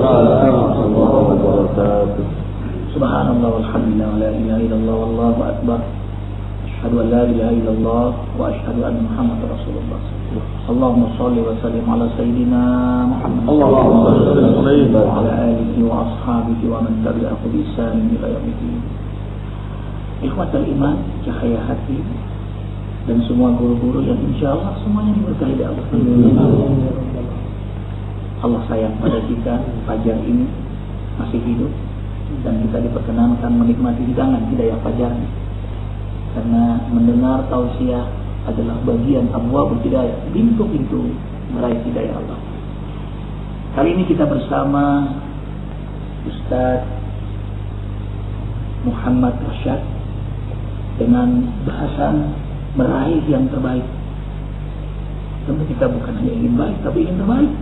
warahmatullahi wabarakatuh. Subhanallah walhamdulillah wa la ilaha illallah wallahu akbar. Asyhadu an la ilaha illallah wa asyhadu anna Muhammadar Rasulullah. Allahumma shalli wa sallim ala sayyidina Muhammad. Allahumma shalli wa ala alihi wa ashabihi wa man tabi'ahu bi ihsan ila yaumil. Ikhwatul iman, cahaya hati, dan semua guru-guru yang insyaallah semuanya diberkahi oleh Allah. Allah sayang pada kita, fajar ini masih hidup dan kita diperkenankan menikmati hidangan hidayah fajar. Karena mendengar tausiah adalah bagian abwaabul hidayah, pintu-pintu meraih hidayah Allah. Kali ini kita bersama Ustaz Muhammad Rasyad dengan bahasan meraih yang terbaik. Tentu kita bukan hanya ingin baik, tapi ingin terbaik.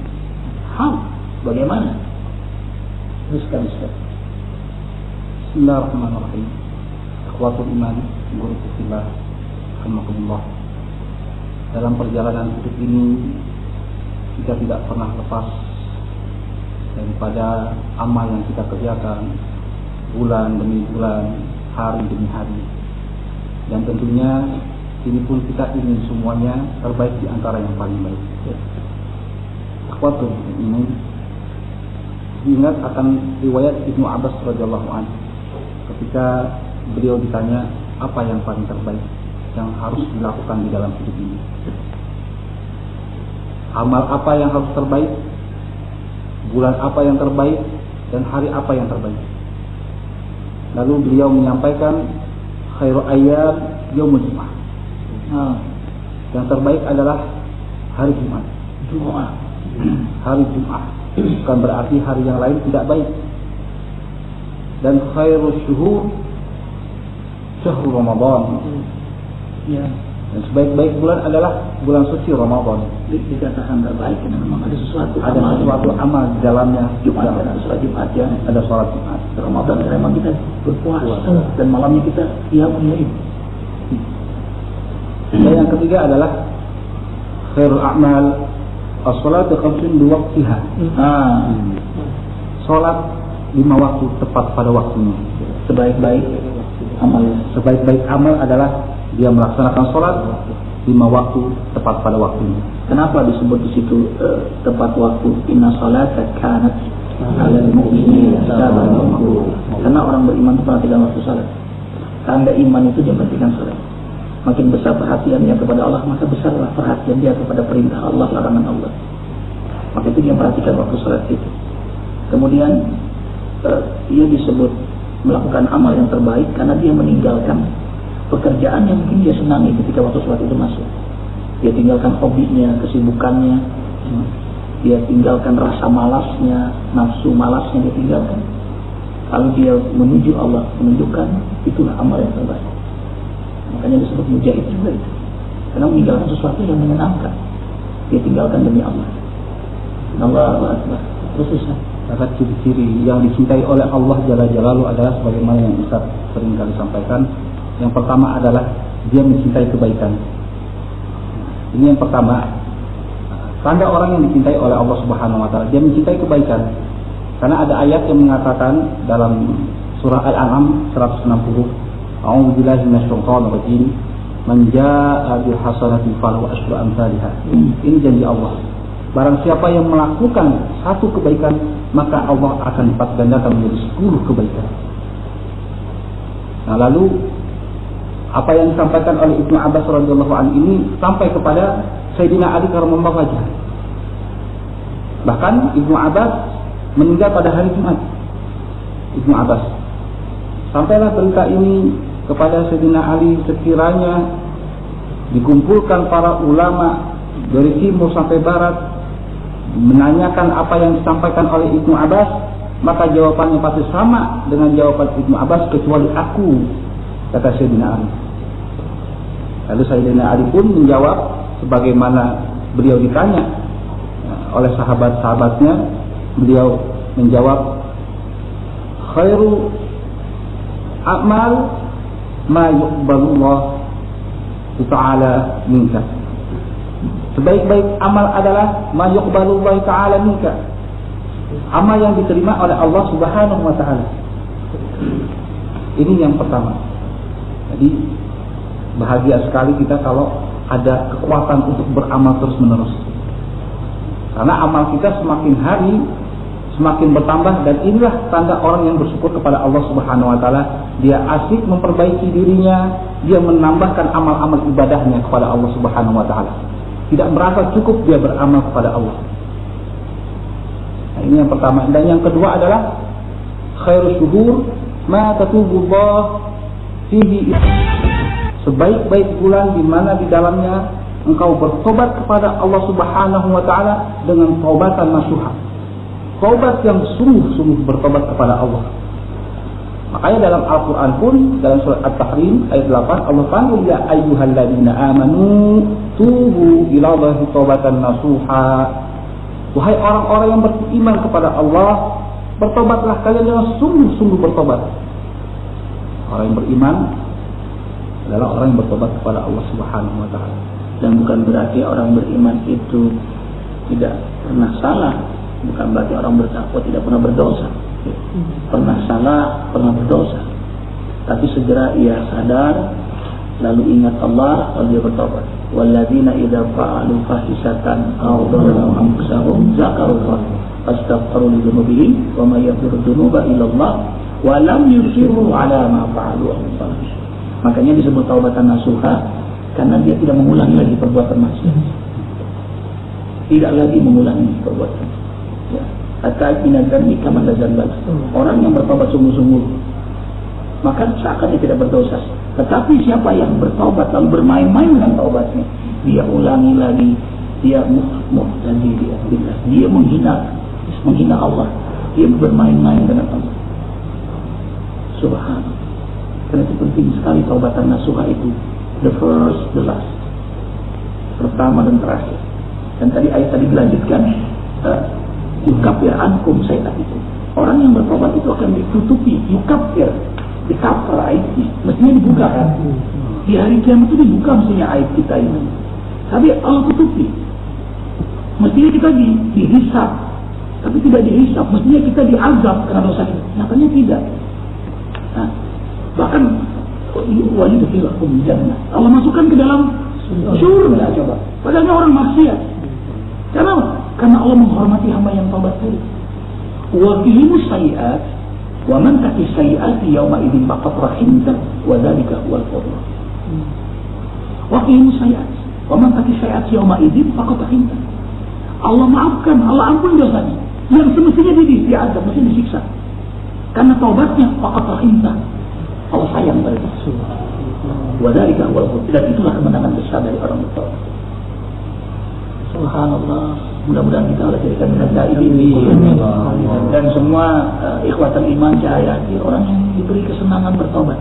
Bagaimana? Ustaz. Bismillahirrahmanirrahim. Akhwatul iman, guru fillah, alhamdulillah. Dalam perjalanan hidup ini kita tidak pernah lepas daripada amal yang kita kerjakan bulan demi bulan, hari demi hari. Dan tentunya ini pun kita ingin semuanya terbaik di antara yang paling baik. Akhwatul iman, ingat akan riwayat Ibnu Abbas radhiyallahu anhu ketika beliau ditanya apa yang paling terbaik yang harus dilakukan di dalam hidup ini. Amal apa yang harus terbaik? Bulan apa yang terbaik? Dan hari apa yang terbaik? Lalu beliau menyampaikan khairul ayyam yaumul Jumat. Yang terbaik adalah hari Jumat. Hari Jumat. Bukan berarti hari yang lain tidak baik. Dan khairul syuhur syahrul Ramadan. Ya. Dan sebaik-baik bulan adalah bulan suci Ramadan. Dikatakan terbaik karena memang ada sesuatu amal di dalamnya. Jumat ada sholat Jumat ya. Ada sholat Jumat. Ramadan karena memang kita berpuasa dan malamnya kita qiyamul lail. Dan yang ketiga adalah khairul a'mal as-salatu khamsin bi waqtiha. Salat 5 waktu tepat pada waktunya. Sebaik-baik amal adalah dia melaksanakan salat 5 waktu tepat pada waktunya. Kenapa disebut di situ tepat waktu? Inna salata kanat 'alal mu'minina kitaban mawquta. Karena orang beriman itu perhatikan waktu salat. Tanda iman itu dia perhatikan salat. Makin besar perhatiannya kepada Allah, maka besarlah perhatian dia kepada perintah Allah, larangan Allah. Maka itu dia perhatikan waktu salat itu. Kemudian ia disebut melakukan amal yang terbaik karena dia meninggalkan pekerjaan yang mungkin dia senangi ketika waktu salat itu masuk. Dia tinggalkan hobinya, kesibukannya, dia tinggalkan rasa malasnya, nafsu malasnya dia tinggalkan. Lalu dia menuju Allah, menunjukkan itulah amal yang terbaik. Makanya disebut mujahid juga itu. Karena meninggalkan sesuatu yang menyenangkan, dia tinggalkan demi Allah. Allahu Akbar. Terus Kata ciri-ciri yang dicintai oleh Allah Jalla Jalaluhu adalah sebagaimana yang Ustaz sering kali sampaikan. Yang pertama adalah dia mencintai kebaikan. Ini yang pertama. Tanda orang yang dicintai oleh Allah Subhanahu wa taala, dia mencintai kebaikan. Karena ada ayat yang mengatakan dalam surah Al-An'am 160, A'udzu billahi minasyaitonir rajim, man jaa'a bil hasanati falahu asyru amsalihha. Ini janji Allah. Barang siapa yang melakukan satu kebaikan, maka Allah akan lipat gandakan menjadi 10 kebaikan. Nah, lalu apa yang disampaikan oleh Ibnu Abbas radhiyallahu anhu ini sampai kepada Sayyidina Ali karramallahu wajhah. Bahkan Ibnu Abbas meninggal pada hari Jumat. Ibnu Abbas. Sampailah berita ini kepada Sayyidina Ali, sekiranya dikumpulkan para ulama dari timur sampai barat menanyakan apa yang disampaikan oleh Ibnu Abbas, maka jawabannya pasti sama dengan jawaban Ibnu Abbas kecuali aku, kata Sayyidina Ali. Lalu Sayyidina Ali pun menjawab sebagaimana beliau ditanya oleh sahabat-sahabatnya. Beliau menjawab, khairu a'mal ma yuqbalullah ta'ala minka. Sebaik-baik amal adalah ma yuqbalullah ta'ala minka. amal yang diterima oleh Allah Subhanahu wa taala. Ini yang pertama. Jadi bahagia sekali kita kalau ada kekuatan untuk beramal terus-menerus. Karena amal kita semakin hari semakin bertambah, dan inilah tanda orang yang bersyukur kepada Allah Subhanahu wa taala. Dia asik memperbaiki dirinya, dia menambahkan amal-amal ibadahnya kepada Allah Subhanahu wa taala. Tidak merasa cukup dia beramal kepada Allah. Nah, ini yang pertama. Dan yang kedua adalah khairus syuhur ma tatubullah fihi. Sebaik-baik bulan di mana di dalamnya engkau bertobat kepada Allah Subhanahu wa taala dengan taubatan nasuha. Taubat yang sungguh-sungguh bertobat kepada Allah. Makanya dalam Al-Quran pun, dalam surat At-Tahrim ayat 8, Allah panggil, ya ayyuhalladzina amanu tubu ilallahi taubatan nasuha. Wahai orang-orang yang beriman kepada Allah, bertobatlah kalian dengan sungguh-sungguh bertobat. Orang yang beriman adalah orang yang bertobat kepada Allah Subhanahu wa taala. Dan bukan berarti orang beriman itu tidak pernah salah. Bukan berarti orang bertakwa tidak pernah berdosa. Pernah salah, pernah berdosa. Tapi segera ia sadar, lalu ingat Allah, lalu dia bertobat. Walladzina idza fa'alu fahisatan aw dzalamu anfusahum zakarullah fastaghfiru li dzunubihim wa may yaghfiru dzunuba illa Allah wa lam yusirru ala ma fa'alu. Makanya disebut taubatan nasuha, karena dia tidak mengulangi lagi perbuatan maksiat. Tidak lagi mengulangi perbuatan. Ya, atau binadzami kama lazal. Orang yang bertobat sungguh-sungguh, maka seakan dia tidak berdosa. Tetapi siapa yang bertobat lalu bermain-main dengan taubatnya, dia ulangi lagi, dia muhtadi, dia menghina Allah, dia bermain-main dengan Allah. Subhanallah. Karena itu penting sekali taubatan nasuha itu, the first, the last, pertama dan terakhir. Dan tadi ayat tadi dilanjutkan, yukafir ankum sayyi'at itu. Orang yang bertobat itu akan ditutupi, yukafir, dikafir aibnya. Mestinya dibuka kan? Di hari kiamat itu dibuka mestinya aib kita ini. Tapi Allah tutupi. Mestinya kita dihisab, tapi tidak dihisab. Mestinya kita diazab karena dosa kita. Nyatanya tidak. Nah, bahkan walidfilakum jannah. Allah masukkan ke dalam surga coba. Padahal orang maksiat. Kenapa? Karena Allah menghormati hamba yang taubat dulu. Wa qihimus sayyi'at wa man taqi sayyi'ati yawma idzin faqad rahimta wa dzalika huwal fadl. Wa qihimus sayyi'at wa man taqi sayyi'ati yawma idzin faqad rahimta. Allah maafkan, Allah ampun dosanya. Yang semestinya diazab, mesti disiksa. Karena taubatnya faqad rahimta. Allah sayang pada dia. Wa dzalika huwal fadl. Dan itulah kemenangan besar dari orang bertaubat. Subhanallah. Mudah-mudahan kita Allah jadikan minat ini. Dan semua ikhwatul iman saya orang yang diberi kesenangan bertobat.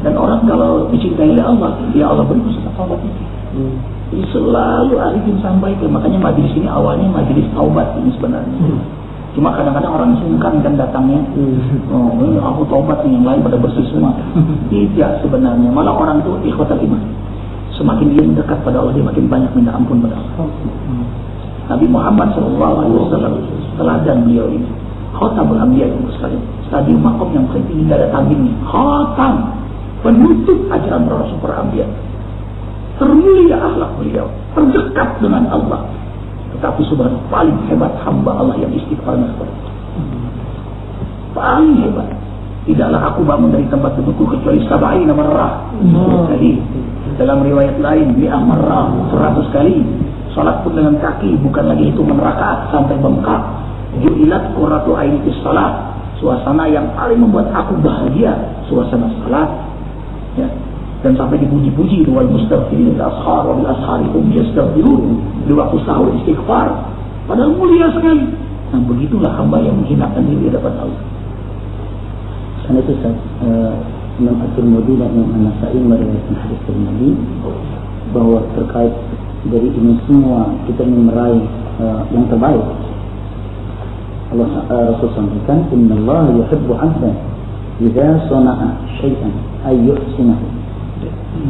Dan orang kalau dicintai oleh Allah, ya Allah beri kesenangan taubat itu. Jadi selalu Arifin sampaikan. Makanya majelis ini awalnya majelis taubat ini sebenarnya. Cuma kadang-kadang orang sungkan kan datangnya. Oh, aku taubat nih, yang lain pada bersih semua. Tidak sebenarnya. Malah orang itu ikhwatul iman. Semakin dia mendekat pada Allah, dia makin banyak minta ampun pada Allah. Nabi Muhammad SAW teladan beliau ini. Khatamul Anbiya yang sekalian. Stadium makom yang paling tinggi, ada tandingnya. Khatam, penutup ajaran para Anbiya. Termulia akhlak beliau, terdekat dengan Allah. Tetapi subhanallah paling hebat hamba Allah yang istighfarnya kepada Allah. Paling hebat. Tidaklah aku bangun dari tempat dudukku kecuali sab'ina marrah. Jadi dalam riwayat lain mi'ah marrah, 100 kali. Salat pun dengan kaki, bukan lagi hitungan rakaat sampai bengkak. Ju'ilat qurratu aini fis salat. Suasana yang paling membuat aku bahagia, suasana salat. Ya. Dan sampai dipuji-puji wal mustaghfirin bil ashar wa bil ashari hum yastaghfirun. Di waktu sahur istighfar. Padahal mulia sekali. Nah, begitulah hamba yang menghinakan diri di hadapan Allah. Karena itu Imam At-Tirmidzi dan Imam An-Nasa'i meriwayatkan hadis dari Nabi bahwa terkait dari ini semua kita ingin meraih yang terbaik. Allah Rasul sampaikan, "Innallaha yuhibbu 'abdan idza sana'a syai'an ay yuhsinahu."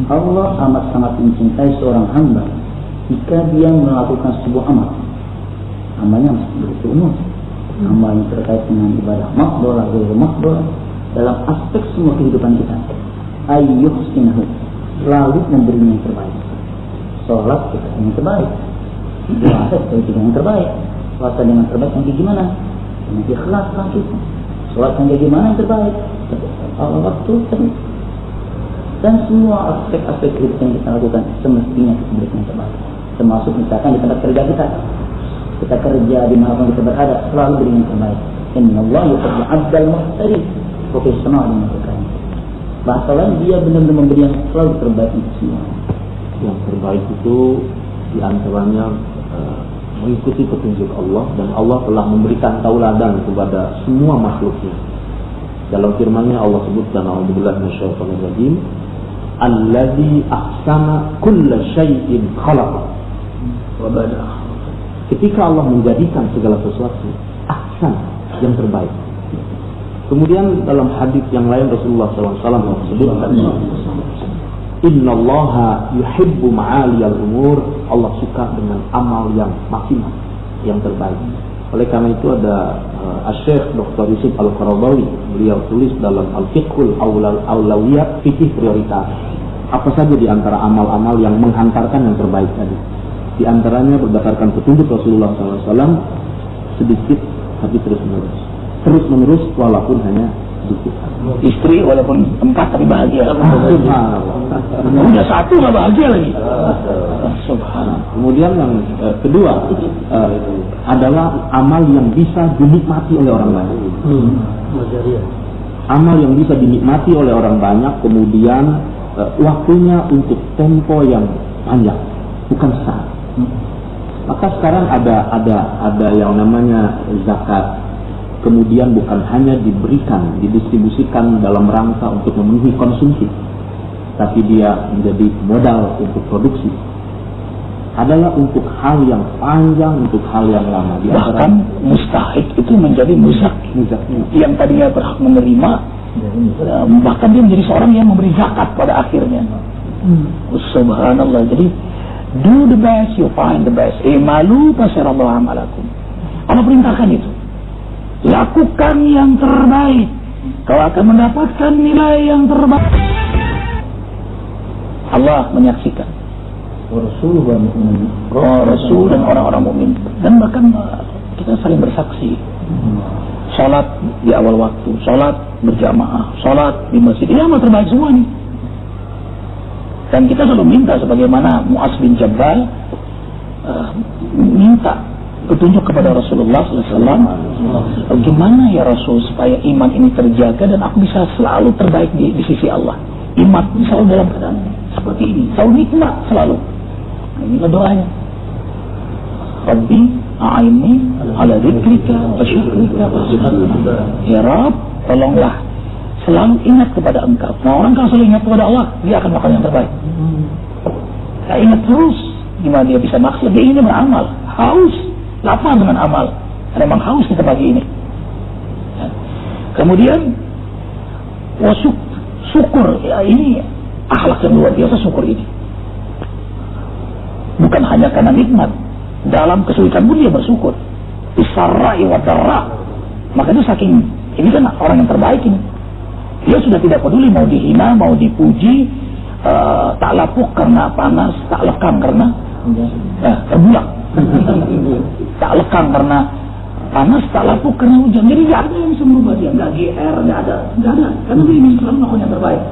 Allah amat sangat mencintai seorang hamba jika dia melakukan sebuah amal. Amalnya begitu umum. amal yang terkait dengan ibadah makbulah, ghairu makbulah, dalam aspek semua kehidupan kita. Ayyuhsinahu, selalu memberinya yang terbaik. Sholat kita yang terbaik, puasa kita yang terbaik. Puasa dengan terbaik nanti gimana? Dengan ikhlas lah kita. Sholat yang gimana yang terbaik? Allah waktu dan semua aspek-aspek kehidupan yang kita lakukan semestinya kita berikan yang terbaik. Termasuk misalkan di tempat kerja kita kerja di mana kita berada, selalu beri yang terbaik. Innallaha yuhibbul 'abdal muhtarif, profesional dengan pekerjaan. Bahasa lain, dia benar-benar memberi yang selalu terbaik untuk semua. Yang terbaik itu diantaranya mengikuti petunjuk Allah, dan Allah telah memberikan tauladan kepada semua makhluknya. Dalam firman-Nya Allah sebutkan, a'udzubillahi minasyaitonir rajim, allazi ahsana kulla syai'in khalaqa wa bada'a. Ketika Allah menjadikan segala sesuatu ahsan, yang terbaik. Kemudian dalam hadis yang lain Rasulullah SAW sebutkan, innallaha yuhibbu ma'aliyal umur, Allah suka dengan amal yang maksimal, yang terbaik. Oleh karena itu ada Syekh Dr. Yusuf Al-Qaradawi, beliau tulis dalam Al-Fiqhul Awlawiyat, fikih prioritas. Apa saja di antara amal-amal yang menghantarkan yang terbaik tadi? Di antaranya berdasarkan petunjuk Rasulullah SAW, sedikit tapi terus-menerus walaupun hanya sedikit. Istri walaupun 4 tapi bahagia. Udah 1 nggak bahagia lagi. Subhanallah. Kemudian yang kedua adalah amal yang bisa dinikmati oleh orang banyak. Amal yang bisa dinikmati oleh orang banyak, kemudian waktunya untuk tempo yang panjang, bukan saat. Maka sekarang ada yang namanya zakat. Kemudian bukan hanya diberikan, didistribusikan dalam rangka untuk memenuhi konsumsi, tapi dia menjadi modal untuk produksi. Adalah untuk hal yang panjang, untuk hal yang lama. Bahkan mustahik itu menjadi muzaki. Yang tadinya berhak menerima, bahkan dia menjadi seorang yang memberi zakat pada akhirnya. Subhanallah. Jadi do the best, you find the best. Malu fasarallahu amalakum. Allah perintahkan itu. Lakukan yang terbaik, kau akan mendapatkan nilai yang terbaik. Allah menyaksikan, Rasul dan orang-orang mukmin, dan bahkan kita saling bersaksi. Salat di awal waktu, salat berjamaah, salat di masjid, ini amal terbaik semua nih. Dan kita selalu minta, sebagaimana Mu'adz bin Jabal minta petunjuk kepada Rasulullah SAW. Bagaimana ya Rasul supaya iman ini terjaga dan aku bisa selalu terbaik di sisi Allah. Iman selalu dalam keadaan seperti ini, selalu nikmat selalu. Nah, inilah doanya. Rabbi a'inni ala dzikrika wa syukrika wa husni. Ya Rabb, tolonglah selalu ingat kepada Engkau. Nah, orang kalau selalu ingat kepada Allah, dia akan melakukan yang terbaik. Saya ingat terus gimana dia bisa maksud, dia ingin beramal, haus, lapar dengan amal. Karena memang haus kita pagi ini. Ya. Kemudian syukur, ya ini akhlak yang luar biasa, syukur ini. Bukan hanya karena nikmat, dalam kesulitan pun dia bersyukur. Isarra'i wa darra. Maka itu saking, ini kan orang yang terbaik ini. Dia sudah tidak peduli mau dihina, mau dipuji, tak lapuk karena panas, tak lekang karena terbulak. Tak lekang karena panas, tak lapuk karena hujan. Jadi tidak ada yang bisa merubah dia, tidak GR, tidak ada. Karena dia ingin selalu melakukan yang terbaik.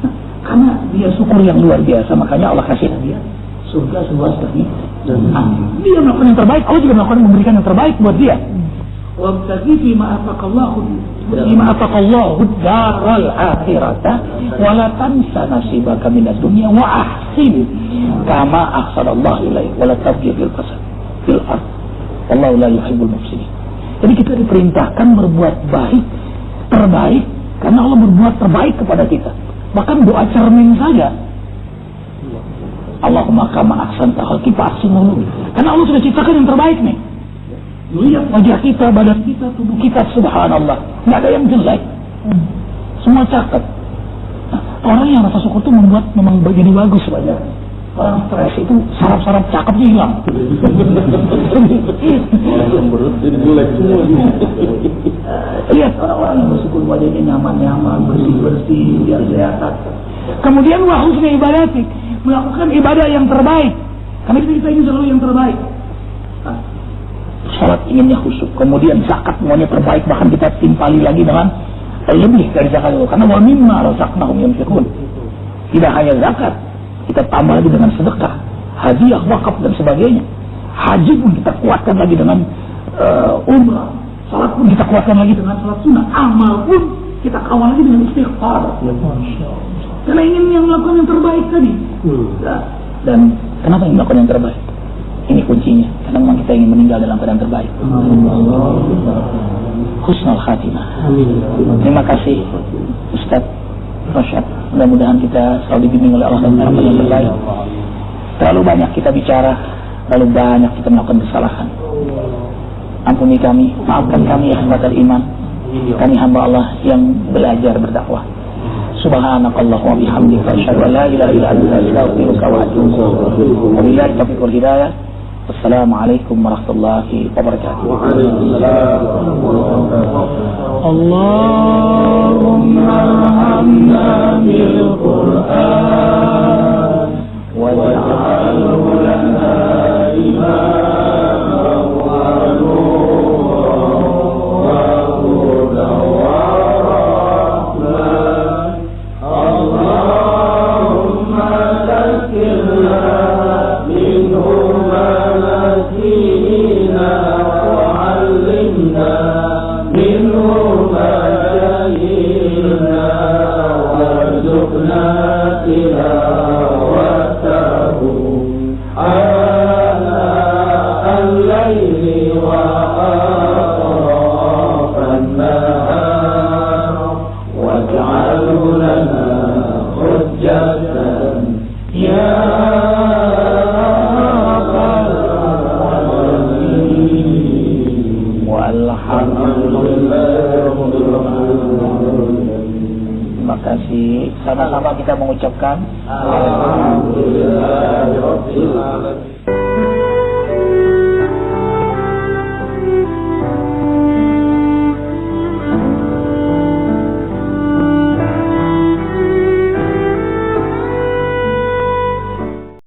Nah, karena dia syukur yang luar biasa, makanya Allah kasih dia surga seluas langit dan bumi. Dia melakukan yang terbaik, Allah juga melakukan, memberikan yang terbaik buat dia. Wabtaghi fima ataqallahu daral akhirata wa la tansa nasibaka minad dunya wa ahsin kama ahsanallahu ilaik wa la tabghi fil fasad fil ard wallahu la yuhibbul mufsidin. Jadi kita diperintahkan berbuat baik, terbaik, karena Allah berbuat terbaik kepada kita. Bahkan doa cermin saja, Allahumma kama ahsanta khalqi fa ahsinhu, karena Allah sudah ciptakan yang terbaik nih. Lihat wajah kita, badan kita, tubuh kita, subhanallah, nggak ada yang jelek, semua cakep. Nah, orang yang rasa syukur itu membuat memang jadi bagus banyak. Orang stres itu saraf-saraf cakepnya hilang. Orang cemberut jadi jelek semua. Lihat orang-orang yang bersyukur wajahnya nyaman-nyaman, bersih-bersih, biar kelihatan. Kemudian wa husni ibadati, melakukan ibadah yang terbaik. Karena kita ingin selalu yang terbaik. Salat inginnya khusyuk, kemudian zakat maunya terbaik, bahkan kita timpali lagi dengan lebih dari zakat itu. Karena wa mimma razaqnahum yunfiqun. Tidak hanya zakat, kita tambah lagi dengan sedekah, hadiah, wakaf dan sebagainya. Haji pun kita kuatkan lagi dengan umrah. Salat pun kita kuatkan lagi dengan salat sunnah. Amal pun kita kawal lagi dengan istighfar. Karena ingin yang melakukan yang terbaik tadi. Dan kenapa ingin melakukan yang terbaik? Ini kuncinya. Karena memang kita ingin meninggal dalam keadaan terbaik. Husnul khatimah. Terima kasih Ustaz Rasyad. Mudah-mudahan kita selalu dibimbing oleh Allah dan melakukan yang terbaik. Terlalu banyak kita bicara, terlalu banyak kita melakukan kesalahan. Ampuni kami, maafkan kami ya hamba iman. Kami hamba Allah yang belajar berdakwah. Subhanakallah wa bihamdika asyhadu an la ilaha illa anta astaghfiruka wa atubu ilaik. Wabillahi taufiq wal hidayah. Wassalamualaikum warahmatullahi wabarakatuh. Allahumma arhamna bil Qur'an waj'alhu lana imaman wa nuran wa hudan wa rahmatan. Allahumma zakkirna minhu ma nasina wa 'allimna minhu ma jahilna warzuqna tilawatahu ana al-layli wa atrafan nahar waj'alhu lana hujjatan ya rabbal alamin. Walhamdulillah. Terima kasih. Sama-sama kita mengucapkan alhamdulillah.